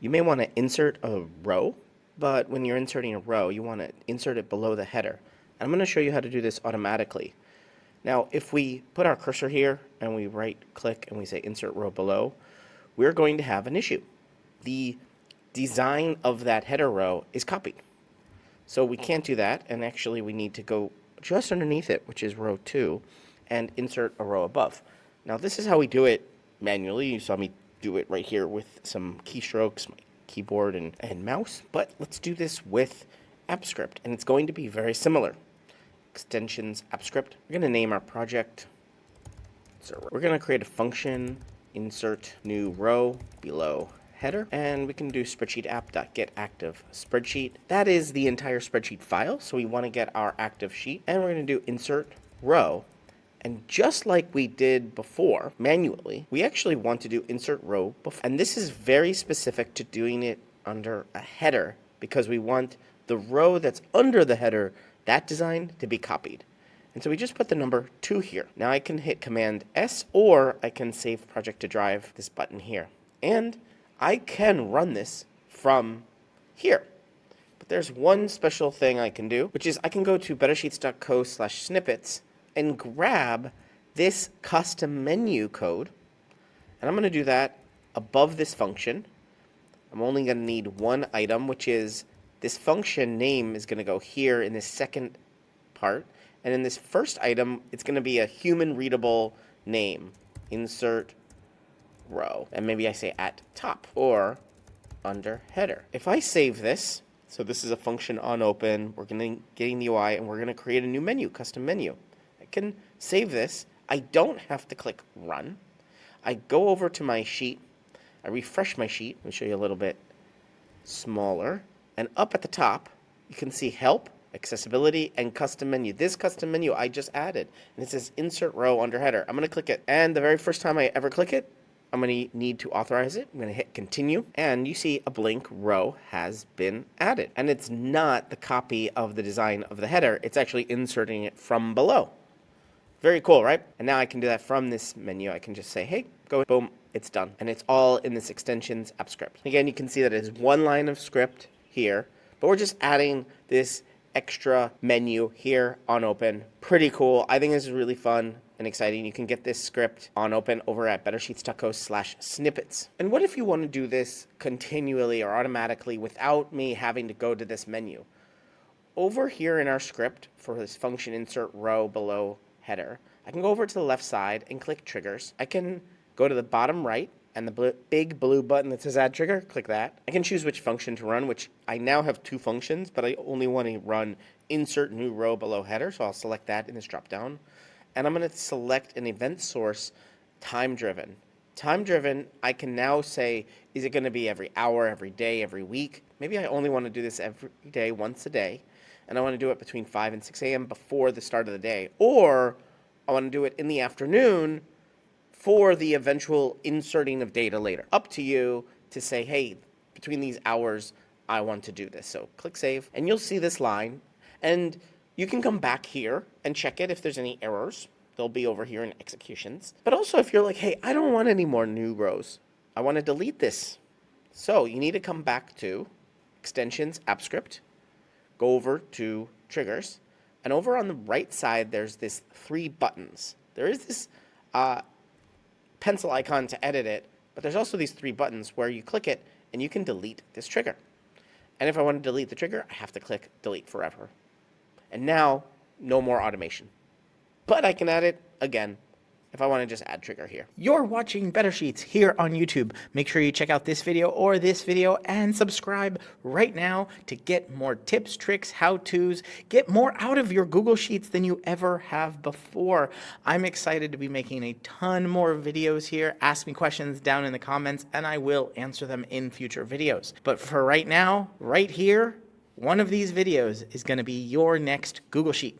You may want to insert a row, but when you're inserting a row, you want to insert it below the header. I'm going to show you how to do this automatically. Now, if we put our cursor here and we right click and we say insert row below, we're going to have an issue. The design of that header row is copied. So we can't do that, and actually we need to go just underneath it, which is row 2, and insert a row above. Now this is how we do it manually. You saw me do it right here with some keystrokes, my keyboard and mouse, but let's do this with AppScript, and it's going to be very similar. Extensions AppScript. We're going to name our project. So we're going to create a function, insert new row below header, and we can do SpreadsheetApp.getActive spreadsheet. That is the entire spreadsheet file, so we want to get our active sheet, and we're going to do insert row. And just like we did before, manually, we actually want to do insert row before. And this is very specific to doing it under a header, because we want the row that's under the header, that design, to be copied. And so we just put the number 2 here. Now I can hit Command S, or I can save project to drive, this button here. And I can run this from here. But there's one special thing I can do, which is I can go to bettersheets.co/snippets and grab this custom menu code. And I'm going to do that above this function. I'm only going to need one item, which is this function name is going to go here in this second part. And in this first item, it's going to be a human readable name. Insert row. And maybe I say at top or under header. If I save this, so this is a function onOpen, we're getting the UI, and we're going to create a new menu, custom menu. I can save this. I don't have to click run. I go over to my sheet. I refresh my sheet. Let me show you a little bit smaller. And up at the top, you can see help, accessibility, and custom menu. This custom menu I just added, and it says insert row under header. I'm going to click it, and the very first time I ever click it, I'm going to need to authorize it. I'm going to hit continue, and you see a blank row has been added. And it's not the copy of the design of the header. It's actually inserting it from below. Very cool, right? And now I can do that from this menu. I can just say, hey, go, boom, it's done. And it's all in this extensions app script. Again, you can see that it's one line of script here, but we're just adding this extra menu here onOpen. Pretty cool. I think this is really fun and exciting. You can get this script onOpen over at bettersheets.co/snippets. And what if you want to do this continually or automatically without me having to go to this menu? Over here in our script for this function insert row below header, I can go over to the left side and click triggers. I can go to the bottom right and the big blue button that says add trigger, click that. I can choose which function to run, which I now have 2 functions, but I only want to run insert new row below header, so I'll select that in this drop down. And I'm going to select an event source, time driven. Time driven, I can now say, is it going to be every hour, every day, every week? Maybe I only want to do this every day, once a day, and I want to do it between 5 and 6 a.m. before the start of the day. Or I want to do it in the afternoon for the eventual inserting of data later. Up to you to say, hey, between these hours, I want to do this. So click save, and you'll see this line, and you can come back here and check it if there's any errors. They'll be over here in executions. But also if you're like, hey, I don't want any more new rows. I want to delete this. So you need to come back to extensions, AppScript, go over to triggers, and over on the right side, there's this 3 buttons. There is this pencil icon to edit it, but there's also these 3 buttons where you click it and you can delete this trigger. And if I want to delete the trigger, I have to click delete forever. And now, no more automation. But I can add it again if I want to just add trigger here. You're watching Better Sheets here on YouTube. Make sure you check out this video or this video and subscribe right now to get more tips, tricks, how-tos, get more out of your Google Sheets than you ever have before. I'm excited to be making a ton more videos here. Ask me questions down in the comments and I will answer them in future videos. But for right now, right here, one of these videos is going to be your next Google Sheet.